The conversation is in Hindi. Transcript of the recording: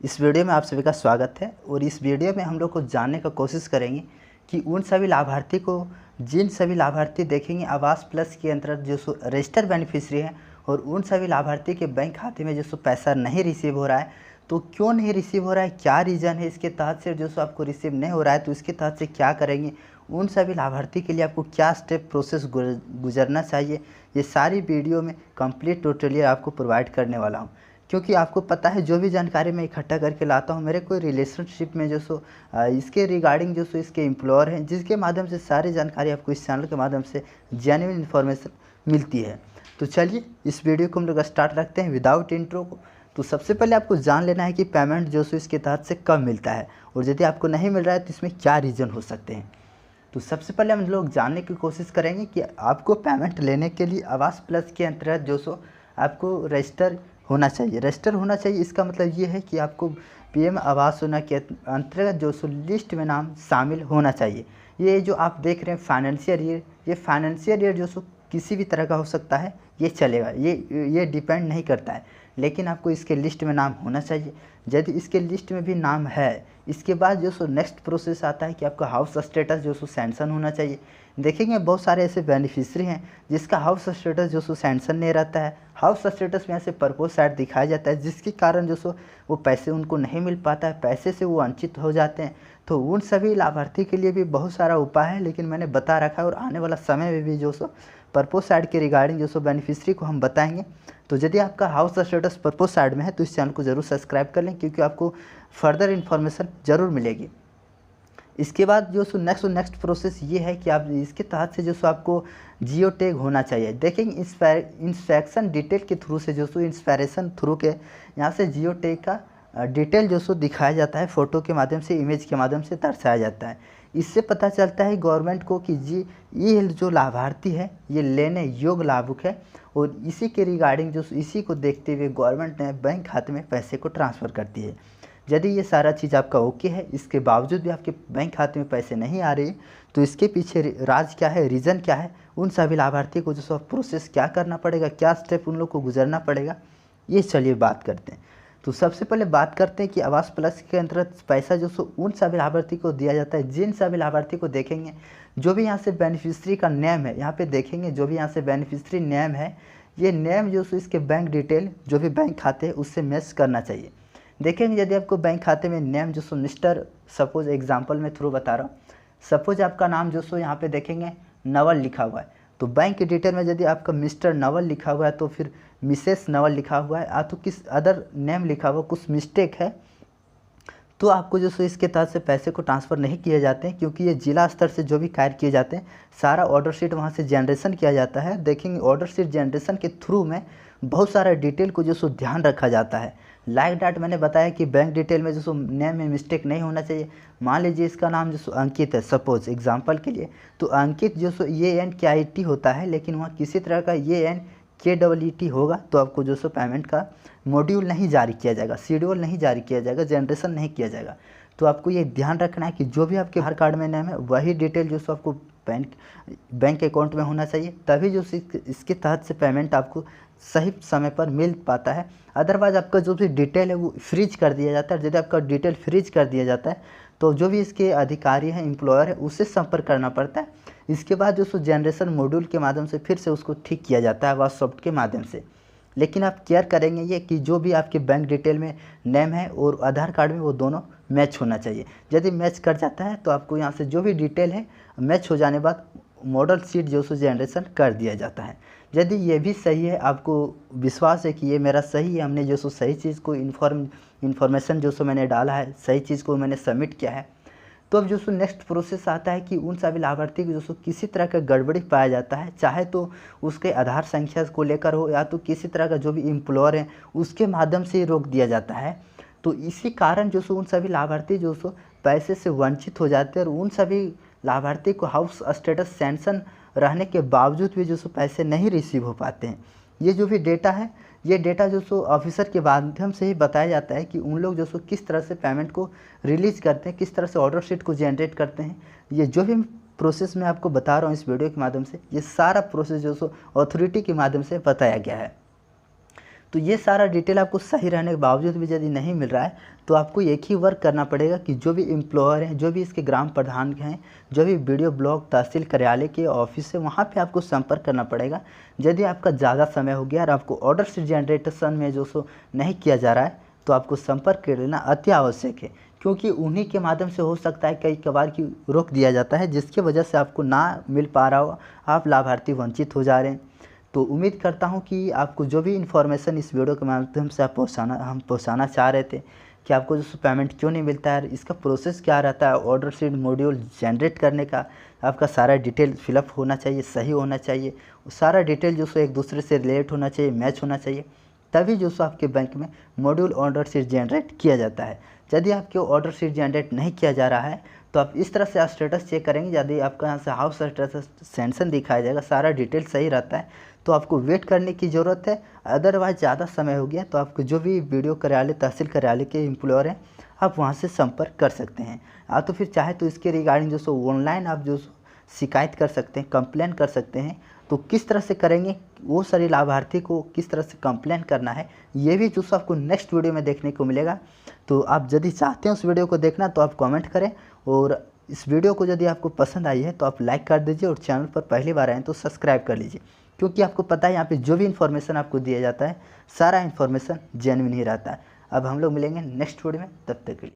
इस वीडियो में आप सभी का स्वागत है और इस वीडियो में हम लोग को जानने का कोशिश करेंगे कि उन सभी लाभार्थी को जिन सभी लाभार्थी देखेंगे आवास प्लस के अंतर्गत जो सो रजिस्टर बेनिफिशियरी हैं और उन सभी लाभार्थी के बैंक खाते में जो सो पैसा नहीं रिसीव हो रहा है, तो क्यों नहीं रिसीव हो रहा है, क्या रीज़न है इसके तहत से जो सो आपको रिसीव नहीं हो रहा है, तो इसके तहत से क्या करेंगे, उन सभी लाभार्थी के लिए आपको क्या स्टेप प्रोसेस गुजरना चाहिए, ये सारी वीडियो में कंप्लीट टोटली आपको प्रोवाइड करने वाला हूँ। क्योंकि आपको पता है जो भी जानकारी मैं इकट्ठा करके लाता हूँ मेरे कोई रिलेशनशिप में जो सो इसके रिगार्डिंग जो सो इसके एम्प्लॉयर हैं, जिसके माध्यम से सारी जानकारी आपको इस चैनल के माध्यम से जेन्युइन इन्फॉर्मेशन मिलती है। तो चलिए इस वीडियो को हम लोग स्टार्ट रखते हैं विदाउट इंट्रो को। तो सबसे पहले आपको जान लेना है कि पेमेंट जो सो इसके तहत से कब मिलता है और यदि आपको नहीं मिल रहा है तो इसमें क्या रीज़न हो सकते हैं। तो सबसे पहले हम लोग जानने की कोशिश करेंगे कि आपको पेमेंट लेने के लिए आवास प्लस के अंतर्गत जो सो आपको रजिस्टर होना चाहिए। रजिस्टर होना चाहिए इसका मतलब ये है कि आपको पीएम आवास योजना के अंतर्गत जो सो लिस्ट में नाम शामिल होना चाहिए। ये जो आप देख रहे हैं फाइनेंशियल ईयर, ये फाइनेंशियल ईयर जो सो किसी भी तरह का हो सकता है, ये चलेगा, ये डिपेंड नहीं करता है, लेकिन आपको इसके लिस्ट में नाम होना चाहिए। यदि इसके लिस्ट में भी नाम है, इसके बाद जो सो नेक्स्ट प्रोसेस आता है कि आपका हाउस स्टेटस जो सो सैंक्शन होना चाहिए। देखेंगे बहुत सारे ऐसे बेनिफिशियरी हैं जिसका हाउस स्टेटस जो सो सैंक्शन नहीं रहता है। हाउस स्टेटस में ऐसे पर्पस साइड दिखाया जाता है जिसके कारण जो सो वो पैसे उनको नहीं मिल पाता है, पैसे से वो वंचित हो जाते हैं। तो उन सभी लाभार्थी के लिए भी बहुत सारा उपाय है, लेकिन मैंने बता रखा है और आने वाला समय में भी जो सो पर्पस साइड के रिगार्डिंग जो सो बेनिफिशियरी को हम बताएंगे। तो यदि आपका हाउस स्टेटस पर्पस साइड में है तो इस चैनल को ज़रूर सब्सक्राइब कर लें, क्योंकि आपको फर्दर इन्फॉर्मेशन ज़रूर मिलेगी। इसके बाद जो सो नेक्स्ट प्रोसेस ये है कि आप इसके तहत से जो सो आपको जियो टैग होना चाहिए। देखेंगे इंस्पेक्शन डिटेल के थ्रू से जो सो इंस्पायरेशन थ्रू के यहाँ से जियो टैग का डिटेल जो सो दिखाया जाता है, फ़ोटो के माध्यम से, इमेज के माध्यम से दर्शाया जाता है। इससे पता चलता है गवर्नमेंट को कि जी ये जो लाभार्थी है ये लेने योग्य लाभुक है, और इसी के रिगार्डिंग जो इसी को देखते हुए गवर्नमेंट ने बैंक खाते में पैसे को ट्रांसफ़र करती है। यदि ये सारा चीज़ आपका ओके है, इसके बावजूद भी आपके बैंक खाते में पैसे नहीं आ रहे, तो इसके पीछे राज क्या है, रीज़न क्या है, उन सभी लाभार्थी को जो सो प्रोसेस क्या करना पड़ेगा, क्या स्टेप उन लोग को गुजरना पड़ेगा, ये चलिए बात करते हैं। तो सबसे पहले बात करते हैं कि आवास प्लस के अंतर्गत पैसा जो सो उन सभी लाभार्थी को दिया जाता है जिन सभी लाभार्थी को देखेंगे जो भी यहाँ से बेनिफिशियरी का नेम है, यहाँ पे देखेंगे जो भी यहाँ से बेनिफिशियरी नेम है, ये नेम जो सो इसके बैंक डिटेल जो भी बैंक खाते हैं उससे मैच करना चाहिए। देखेंगे यदि आपको बैंक खाते में नेम जो सो मिस्टर, सपोज एग्जांपल में थ्रू बता रहा हूँ, सपोज आपका नाम जो सो यहाँ पे देखेंगे नवल लिखा हुआ है, तो बैंक की डिटेल में यदि आपका मिस्टर नवल लिखा हुआ है तो फिर मिसेस नवल लिखा हुआ है, तो किस अदर नेम लिखा हुआ कुछ मिस्टेक है, तो आपको जो सो इसके तहत से पैसे को ट्रांसफ़र नहीं किए जाते हैं, क्योंकि ये जिला स्तर से जो भी कार्य किए जाते हैं सारा ऑर्डर शीट वहाँ से जनरेशन किया जाता है। देखेंगे ऑर्डर शीट जनरेशन के थ्रू में बहुत सारा डिटेल को जो सो ध्यान रखा जाता है। लाइक डैट मैंने बताया कि बैंक डिटेल में जो सो नेम में मिस्टेक नहीं होना चाहिए। मान लीजिए इसका नाम जो सो अंकित है, सपोज एग्जांपल के लिए, तो अंकित जो सो ANKIT होता है, लेकिन वहाँ किसी तरह का ANKEET होगा, तो आपको जो सो पेमेंट का मॉड्यूल नहीं जारी किया जाएगा, शेड्यूल नहीं जारी किया जाएगा, जनरेशन नहीं किया जाएगा। तो आपको ये ध्यान रखना है कि जो भी आपके आधार कार्ड में नेम है वही डिटेल जो सो आपको बैंक अकाउंट में होना चाहिए, तभी जो इसके तहत से पेमेंट आपको सही समय पर मिल पाता है। अदरवाइज आपका जो भी डिटेल है वो फ्रीज कर दिया जाता है। यदि आपका डिटेल फ्रीज कर दिया जाता है तो जो भी इसके अधिकारी हैं, एम्प्लॉयर है, उससे संपर्क करना पड़ता है। इसके बाद जो सो जनरेशन मॉड्यूल के माध्यम से फिर से उसको ठीक किया जाता है आवास सॉफ्ट के माध्यम से। लेकिन आप केयर करेंगे ये कि जो भी आपके बैंक डिटेल में नेम है और आधार कार्ड में वो दोनों मैच होना चाहिए। यदि मैच कर जाता है तो आपको यहाँ से जो भी डिटेल है मैच हो जाने बाद मॉडल शीट जो सो जनरेशन कर दिया जाता है। यदि ये भी सही है, आपको विश्वास है कि ये मेरा सही है, हमने जो सो सही चीज़ को इन्फॉर्मेशन जो सो मैंने डाला है, सही चीज़ को मैंने सबमिट किया है, तो अब जो सो नेक्स्ट प्रोसेस आता है कि उन सभी लाभार्थी को जो सो किसी तरह का गड़बड़ी पाया जाता है, चाहे तो उसके आधार संख्या को लेकर हो या तो किसी तरह का जो भी एम्प्लॉयर है उसके माध्यम से ही रोक दिया जाता है। तो इसी कारण जो सो उन सभी लाभार्थी जो सो पैसे से वंचित हो जाते हैं, और उन सभी लाभार्थी को हाउस स्टेटस सैंक्शन रहने के बावजूद भी जो सो पैसे नहीं रिसीव हो पाते हैं। ये जो भी डेटा है, ये डेटा जो सो ऑफिसर के माध्यम से ही बताया जाता है कि उन लोग जो सो किस तरह से पेमेंट को रिलीज़ करते हैं, किस तरह से ऑर्डर शीट को जनरेट करते हैं। ये जो भी प्रोसेस मैं आपको बता रहा हूँ इस वीडियो के माध्यम से, ये सारा प्रोसेस जो सो अथॉरिटी के माध्यम से बताया गया है। तो तो ये सारा डिटेल आपको सही रहने के बावजूद भी यदि नहीं मिल रहा है तो आपको एक ही वर्क करना पड़ेगा कि जो भी एम्प्लॉयर हैं, जो भी इसके ग्राम प्रधान हैं, जो भी वीडियो ब्लॉक तहसील कार्यालय के ऑफिस है, वहाँ पे आपको संपर्क करना पड़ेगा। यदि आपका ज़्यादा समय हो गया और आपको ऑर्डर शीट जनरेशन में जो सो नहीं किया जा रहा है तो आपको संपर्क कर लेना अति आवश्यक है, क्योंकि उन्हीं के माध्यम से हो सकता है कई कबार की रोक दिया जाता है, जिसकी वजह से आपको ना मिल पा रहा हो, आप लाभार्थी वंचित हो जा रहे हैं। तो उम्मीद करता हूं कि आपको जो भी इन्फॉर्मेशन इस वीडियो के माध्यम से आप पहुंचाना चाह रहे थे कि आपको जो पेमेंट क्यों नहीं मिलता है, इसका प्रोसेस क्या रहता है, ऑर्डर शीट मॉड्यूल जनरेट करने का आपका सारा डिटेल फिलअप होना चाहिए, सही होना चाहिए, सारा डिटेल जो सो एक दूसरे से रिलेट होना चाहिए, मैच होना चाहिए, तभी जो सो आपके बैंक में मॉड्यूल ऑर्डर शीट जनरेट किया जाता है। यदि आपके ऑर्डर शीट जनरेट नहीं किया जा रहा है तो आप इस तरह से आप स्टेटस चेक करेंगे। यदि आपका यहाँ से हाउस स्टेटस सेंशन दिखाया जाएगा, सारा डिटेल सही रहता है तो आपको वेट करने की ज़रूरत है। अदरवाइज़ ज़्यादा समय हो गया तो आपको जो भी वीडियो कार्यालय तहसील कार्यालय के एम्प्लॉयर हैं आप वहाँ से संपर्क कर सकते हैं। तो फिर चाहे तो इसके रिगार्डिंग जो सो ऑनलाइन आप जो शिकायत कर सकते हैं, कंप्लेन कर सकते हैं। तो किस तरह से करेंगे, वो सारे लाभार्थी को किस तरह से कंप्लेन करना है, ये भी जो आपको नेक्स्ट वीडियो में देखने को मिलेगा। तो आप यदि चाहते हैं उस वीडियो को देखना तो आप कमेंट करें, और इस वीडियो को यदि आपको पसंद आई है तो आप लाइक कर दीजिए, और चैनल पर पहली बार आएँ तो सब्सक्राइब कर लीजिए, क्योंकि आपको पता है यहाँ पे जो भी इन्फॉर्मेशन आपको दिया जाता है सारा इन्फॉर्मेशन जेन्युइन ही रहता है। अब हम लोग मिलेंगे नेक्स्ट वीडियो में, तब तक के लिए।